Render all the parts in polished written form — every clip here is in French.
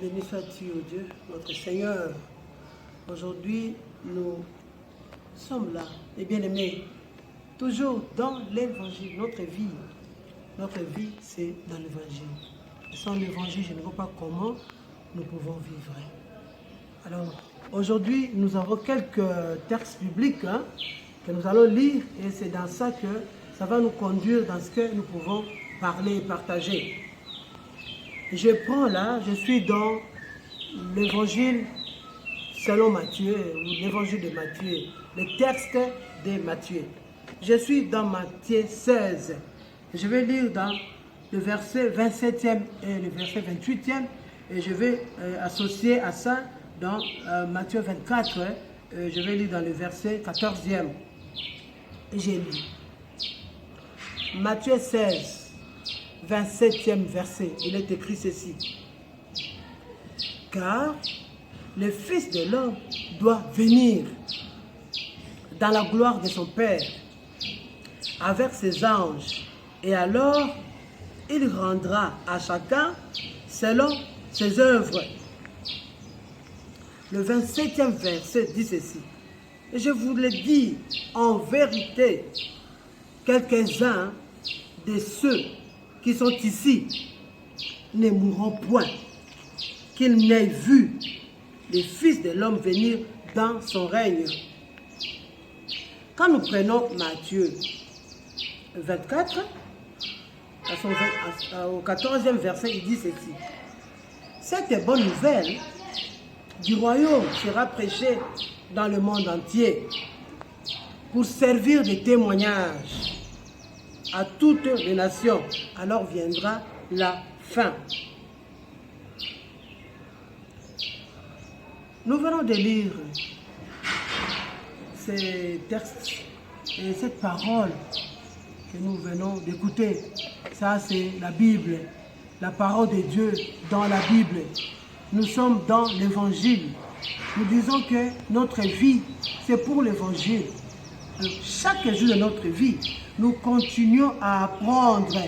Béni sois-tu, ô Dieu, notre Seigneur. Aujourd'hui, nous sommes là, et bien-aimés, toujours dans l'évangile, Notre vie, c'est dans l'évangile. Sans l'évangile, je ne vois pas comment nous pouvons vivre. Alors, aujourd'hui, nous avons quelques textes bibliques que nous allons lire, et c'est dans ça que ça va nous conduire dans ce que nous pouvons parler et partager. Je prends là, je suis dans l'évangile selon Matthieu, ou l'évangile de Matthieu, le texte de Matthieu. Je suis dans Matthieu 16. Je vais lire dans le verset 27e et le verset 28e, et je vais associer à ça dans Matthieu 24, je vais lire dans le verset 14e. J'ai lu. Matthieu 16, 27e verset, il est écrit ceci. Car le Fils de l'homme doit venir dans la gloire de son Père avec ses anges, et alors il rendra à chacun selon ses œuvres. Le 27e verset dit ceci. Et je vous le dis en vérité, quelques-uns de ceux qui sont ici ne mourront point, qu'ils n'aient vu le Fils de l'homme venir dans son règne. Quand nous prenons Matthieu 24, au 14e verset, il dit ceci. Cette bonne nouvelle du royaume sera prêchée dans le monde entier pour servir de témoignage à toutes les nations. Alors viendra la fin. Nous venons de lire ces textes et cette parole que nous venons d'écouter. Ça, c'est la Bible, la parole de Dieu dans la Bible. Nous sommes dans l'évangile. Nous disons que notre vie, c'est pour l'évangile. Chaque jour de notre vie, nous continuons à apprendre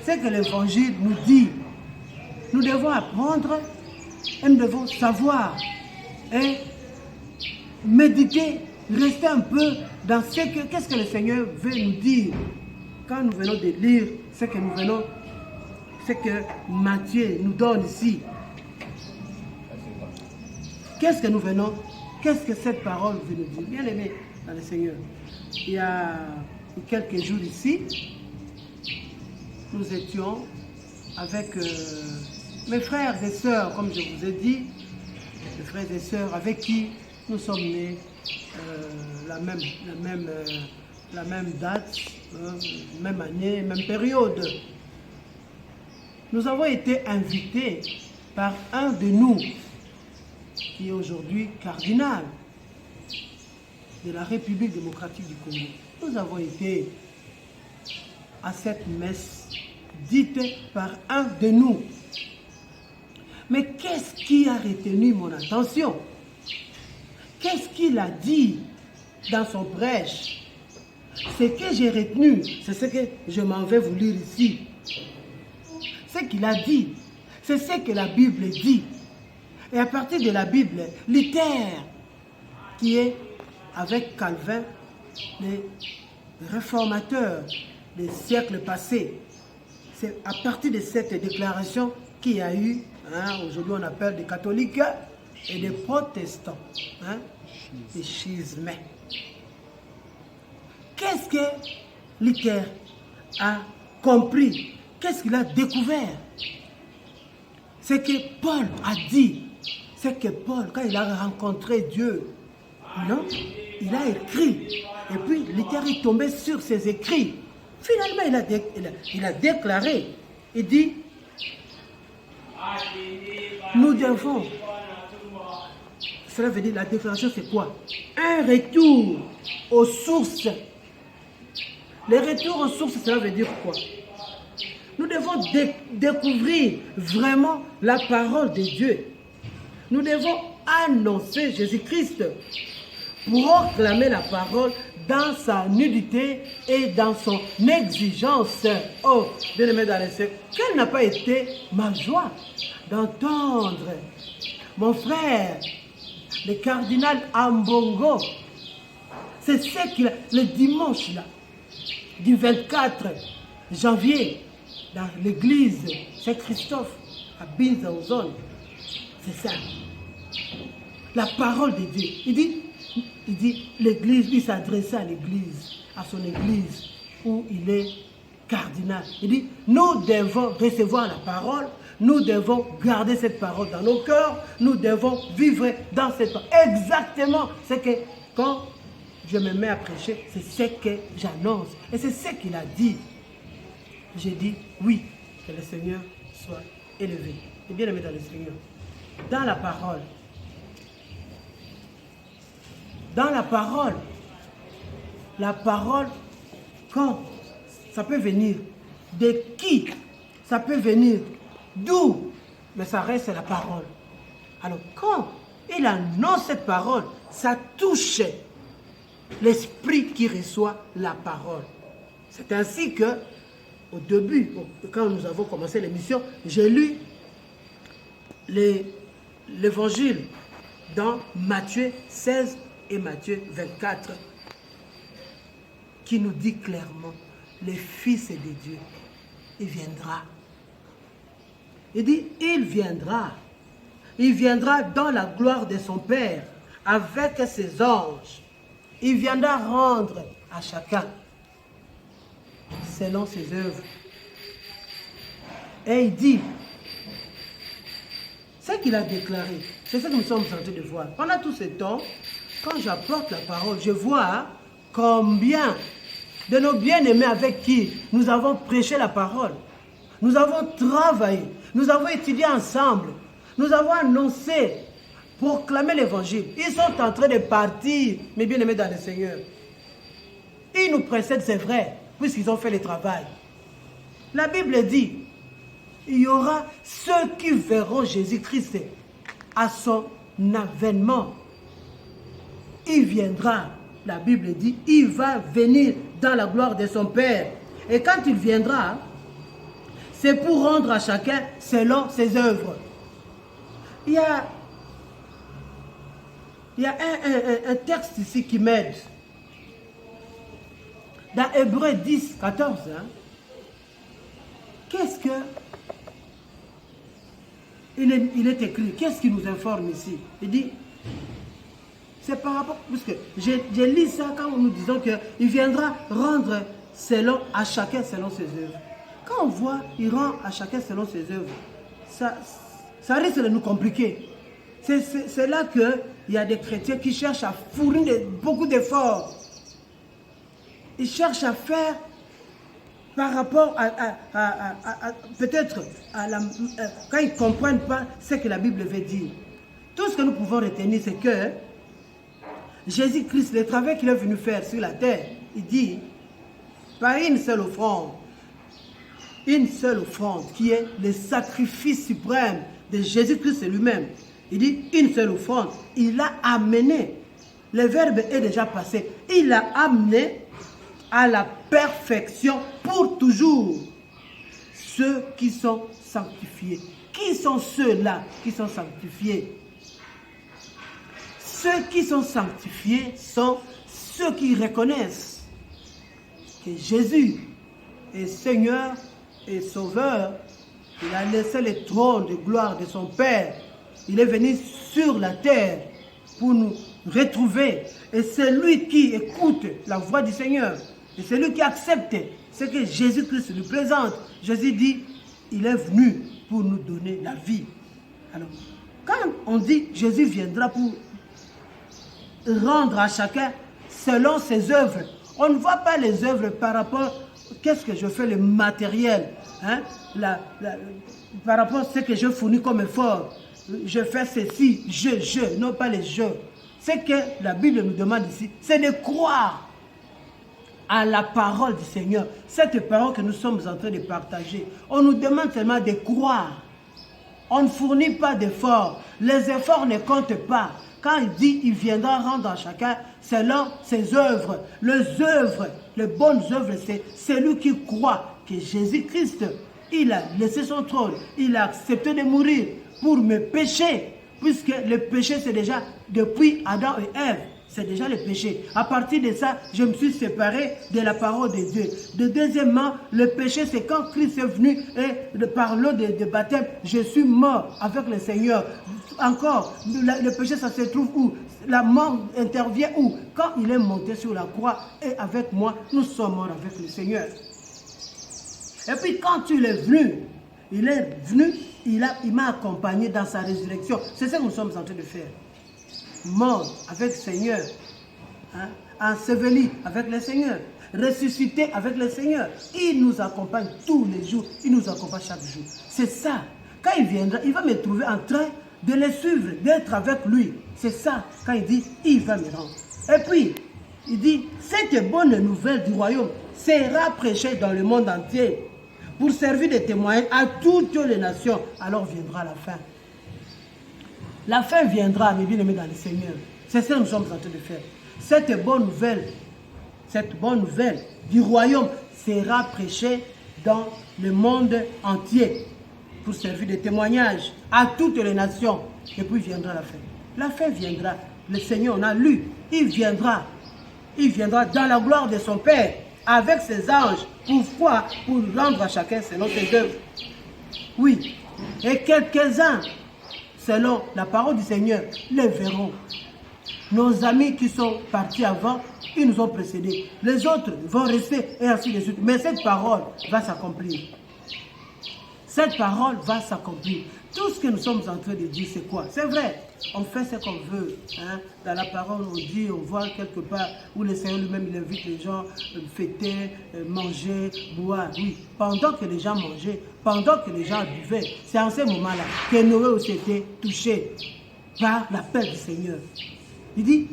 ce que l'évangile nous dit. Nous devons apprendre et nous devons savoir et méditer, rester un peu dans qu'est-ce que le Seigneur veut nous dire. Quand nous venons de lire ce que Matthieu nous donne ici. Qu'est-ce que cette parole veut nous dire? Bien aimé dans le Seigneur. Il y a quelques jours ici, nous étions avec mes frères et sœurs, comme je vous ai dit, mes frères et sœurs avec qui nous sommes nés la même date, même année, même période. Nous avons été invités par un de nous, qui est aujourd'hui cardinal de la République démocratique du Congo. Nous avons été à cette messe dite par un de nous. Mais qu'est-ce qui a retenu mon attention? Qu'est-ce qu'il a dit dans son prêche? Ce que j'ai retenu, c'est ce que je m'en vais vous lire ici. Ce qu'il a dit, c'est ce que la Bible dit. Et à partir de la Bible, Luther, qui est avec Calvin, les réformateurs des siècles passés, c'est à partir de cette déclaration qu'il y a eu, aujourd'hui on appelle des catholiques et des protestants, des schismes. Qu'est-ce que Luther a compris? Qu'est-ce qu'il a découvert? C'est que Paul a dit, c'est que Paul, quand il a rencontré Dieu, non, il a écrit. Et puis, Luther est tombé sur ses écrits. Finalement, il a déclaré, il dit, nous devons, cela veut dire, la déclaration c'est quoi? Un retour aux sources. Le retour aux sources, cela veut dire quoi? Nous devons découvrir vraiment la parole de Dieu. Nous devons annoncer Jésus-Christ proclamer la parole dans sa nudité et dans son exigence. Oh, bien-aimé dans les Seigneur, quelle n'a pas été ma joie d'entendre mon frère, le cardinal Ambongo. C'est ce qu'il a, le dimanche là, du 24 janvier, dans l'église Saint-Christophe, à Binza-Ozone. C'est ça. La parole de Dieu. Il dit l'église, il s'adressait à l'église, à son église, où il est cardinal. Il dit, nous devons recevoir la parole, nous devons garder cette parole dans nos cœurs, nous devons vivre dans cette parole. Exactement, c'est que quand je me mets à prêcher, c'est ce que j'annonce. Et c'est ce qu'il a dit. J'ai dit, oui, que le Seigneur soit élevé. Et bien aimé dans le Seigneur. Dans la parole, la parole, quand ça peut venir, de qui ça peut venir, d'où, mais ça reste la parole. Alors quand il annonce cette parole, ça touche l'esprit qui reçoit la parole. C'est ainsi que, au début, quand nous avons commencé l'émission, j'ai lu l'évangile dans Matthieu 16 et Matthieu 24, qui nous dit clairement, le Fils de Dieu, il viendra. Il dit, il viendra dans la gloire de son Père, avec ses anges. Il viendra rendre à chacun selon ses œuvres. Et il dit, ce qu'il a déclaré, c'est ce que nous sommes en train de voir. Pendant tout ce temps, quand j'apporte la parole, je vois combien de nos bien-aimés avec qui nous avons prêché la parole, nous avons travaillé, nous avons étudié ensemble, nous avons annoncé, proclamé l'évangile. Ils sont en train de partir, mes bien-aimés dans le Seigneur. Ils nous précèdent, c'est vrai, puisqu'ils ont fait le travail. La Bible dit, il y aura ceux qui verront Jésus-Christ à son avènement. Il viendra, la Bible dit, il va venir dans la gloire de son Père. Et quand il viendra, c'est pour rendre à chacun selon ses œuvres. Il y a un texte ici qui m'aide. Dans Hébreux 10, 14, qu'est-ce que il est écrit? Qu'est-ce qui nous informe ici? Il dit, c'est par rapport, puisque j'ai lu ça quand nous disons qu'il viendra rendre à chacun selon ses œuvres. Quand on voit, il rend à chacun selon ses œuvres, ça risque de nous compliquer. C'est là qu'il y a des chrétiens qui cherchent à fournir beaucoup d'efforts. Ils cherchent à faire par rapport peut-être quand ils ne comprennent pas ce que la Bible veut dire. Tout ce que nous pouvons retenir, c'est que Jésus-Christ, le travail qu'il est venu faire sur la terre, il dit, par une seule offrande qui est le sacrifice suprême de Jésus-Christ lui-même. Il dit, une seule offrande, il a amené, le verbe est déjà passé, il a amené à la perfection pour toujours ceux qui sont sanctifiés. Qui sont ceux-là qui sont sanctifiés? Ceux qui sont sanctifiés sont ceux qui reconnaissent que Jésus est Seigneur et Sauveur. Il a laissé le trône de gloire de son Père. Il est venu sur la terre pour nous retrouver. Et c'est lui qui écoute la voix du Seigneur. Et c'est lui qui accepte ce que Jésus-Christ lui présente. Jésus dit, il est venu pour nous donner la vie. Alors, quand on dit Jésus viendra pour rendre à chacun selon ses œuvres, on ne voit pas les œuvres par rapport à qu'est-ce que je fais, le matériel, par rapport à ce que je fournis comme effort. Je fais ceci, non pas les jeux. Ce que la Bible nous demande ici, c'est de croire à la parole du Seigneur. Cette parole que nous sommes en train de partager, on nous demande seulement de croire. On ne fournit pas d'efforts. Les efforts ne comptent pas. quand il dit il viendra rendre à chacun selon ses œuvres. Les bonnes œuvres, c'est celui qui croit que Jésus-Christ, il a laissé son trône, il a accepté de mourir pour mes péchés, puisque le péché c'est déjà depuis Adam et Ève. C'est déjà le péché. À partir de ça, je me suis séparé de la parole de Dieu. Deuxièmement, le péché, c'est quand Christ est venu et par l'eau de baptême, je suis mort avec le Seigneur. Encore, le péché, ça se trouve où? La mort intervient où? Quand il est monté sur la croix et avec moi, nous sommes morts avec le Seigneur. Et puis quand il est venu, il m'a accompagné dans sa résurrection. C'est ça que nous sommes en train de faire. Mort avec le Seigneur, hein? Enseveli avec le Seigneur, ressuscité avec le Seigneur. Il nous accompagne tous les jours, il nous accompagne chaque jour. C'est ça. Quand il viendra, il va me trouver en train de le suivre, d'être avec lui. C'est ça, quand il dit, il va me rendre. Et puis, il dit, cette bonne nouvelle du royaume sera prêchée dans le monde entier pour servir de témoignage à toutes les nations. Alors viendra la fin. La fin viendra, mes bien-aimés dans le Seigneur. C'est ça que nous sommes en train de faire. Cette bonne nouvelle du royaume sera prêchée dans le monde entier pour servir de témoignage à toutes les nations. Et puis viendra la fin. La fin viendra. Le Seigneur, on a lu, il viendra. Il viendra dans la gloire de son Père avec ses anges. Pourquoi? Pour rendre à chacun selon ses œuvres. Oui. Et quelques-uns, selon la parole du Seigneur, les verront. Nos amis qui sont partis avant, ils nous ont précédés. Les autres vont rester et ainsi de suite. Mais cette parole va s'accomplir. Cette parole va s'accomplir. Tout ce que nous sommes en train de dire, c'est quoi? C'est vrai, on fait ce qu'on veut. Hein? Dans la parole, on dit, on voit quelque part où le Seigneur lui-même, il invite les gens à fêter, manger, boire. Oui, pendant que les gens mangeaient, pendant que les gens buvaient, c'est en ce moment-là que Noé aussi était touché par la paix du Seigneur. Il dit,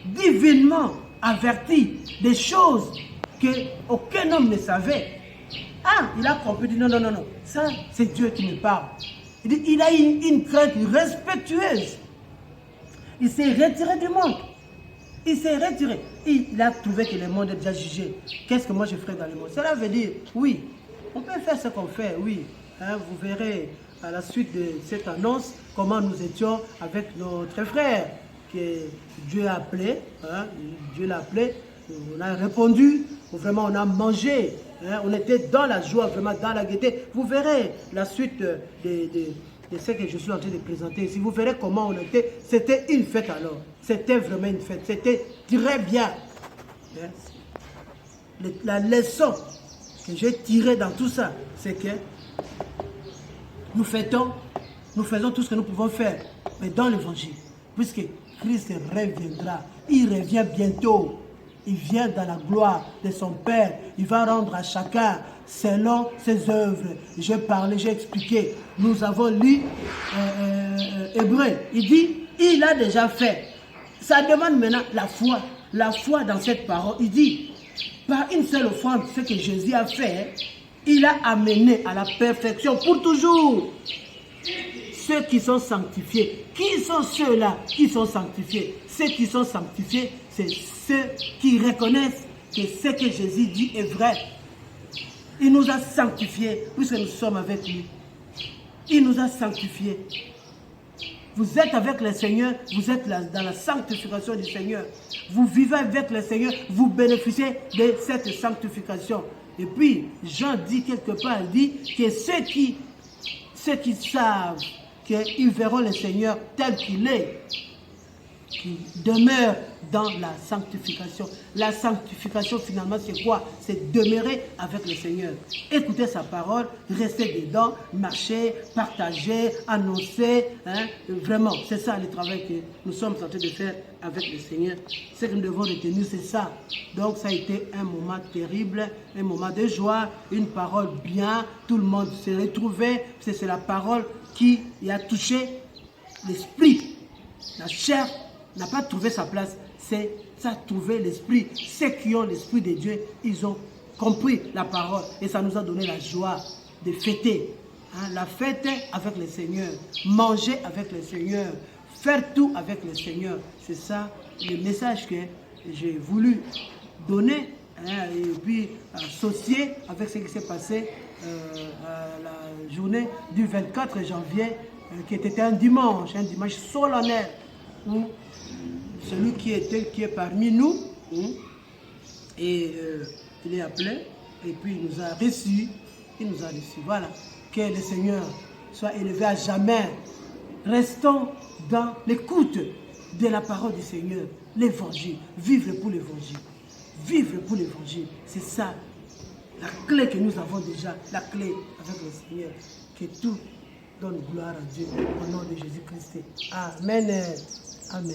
divinement averti des choses qu'aucun homme ne savait. Ah, il a compris, il dit non, ça c'est Dieu qui me parle. Il dit, il a une crainte respectueuse. Il s'est retiré du monde. Il s'est retiré. Il a trouvé que le monde est déjà jugé. Qu'est-ce que moi je ferai dans le monde? Cela veut dire, oui, on peut faire ce qu'on fait, oui. Hein, vous verrez à la suite de cette annonce comment nous étions avec notre frère que Dieu a appelé. Hein, Dieu l'a appelé. On a répondu, vraiment on a mangé, hein, on était dans la joie, vraiment dans la gaieté. Vous verrez la suite de ce que je suis en train de présenter ici. Vous verrez comment on était. C'était une fête alors. C'était vraiment une fête. C'était très bien. La leçon que j'ai tirée dans tout ça, c'est que nous faisons tout ce que nous pouvons faire, mais dans l'évangile, puisque Christ reviendra. Il revient bientôt. Il vient dans la gloire de son Père. Il va rendre à chacun selon ses œuvres. J'ai parlé, j'ai expliqué. Nous avons lu Hébreu. Il dit, il a déjà fait. Ça demande maintenant la foi. La foi dans cette parole. Il dit, par une seule offrande, ce que Jésus a fait, il a amené à la perfection pour toujours ceux qui sont sanctifiés. Qui sont ceux-là qui sont sanctifiés? Ceux qui sont sanctifiés, c'est ceux qui reconnaissent que ce que Jésus dit est vrai. Il nous a sanctifiés puisque nous sommes avec lui. Il nous a sanctifiés. Vous êtes avec le Seigneur, vous êtes dans la sanctification du Seigneur. Vous vivez avec le Seigneur, vous bénéficiez de cette sanctification. Et puis, Jean dit quelque part, il dit que ceux qui savent qu'ils verront le Seigneur tel qu'il est, qui demeure dans la sanctification. La sanctification, finalement, c'est quoi? C'est demeurer avec le Seigneur. Écouter sa parole, rester dedans, marcher, partager, annoncer. Hein? Vraiment, c'est ça le travail que nous sommes en train de faire avec le Seigneur. Ce que nous devons retenir, c'est ça. Donc, ça a été un moment terrible, un moment de joie, une parole bien. Tout le monde s'est retrouvé. C'est la parole qui a touché l'esprit, la chair n'a pas trouvé sa place, ça a trouvé l'esprit. Ceux qui ont l'esprit de Dieu, ils ont compris la parole et ça nous a donné la joie de fêter. Hein, la fête avec le Seigneur, manger avec le Seigneur, faire tout avec le Seigneur. C'est ça le message que j'ai voulu donner, hein, et puis associer avec ce qui s'est passé à la journée du 24 janvier, qui était un dimanche solennel, où celui qui est parmi nous, et il est appelé, et puis il nous a reçus, voilà. Que le Seigneur soit élevé à jamais. Restons dans l'écoute de la parole du Seigneur, l'évangile, vivre pour l'évangile. Vivre pour l'évangile, c'est ça, la clé que nous avons déjà, la clé avec le Seigneur. Que tout donne gloire à Dieu, au nom de Jésus-Christ. Amen.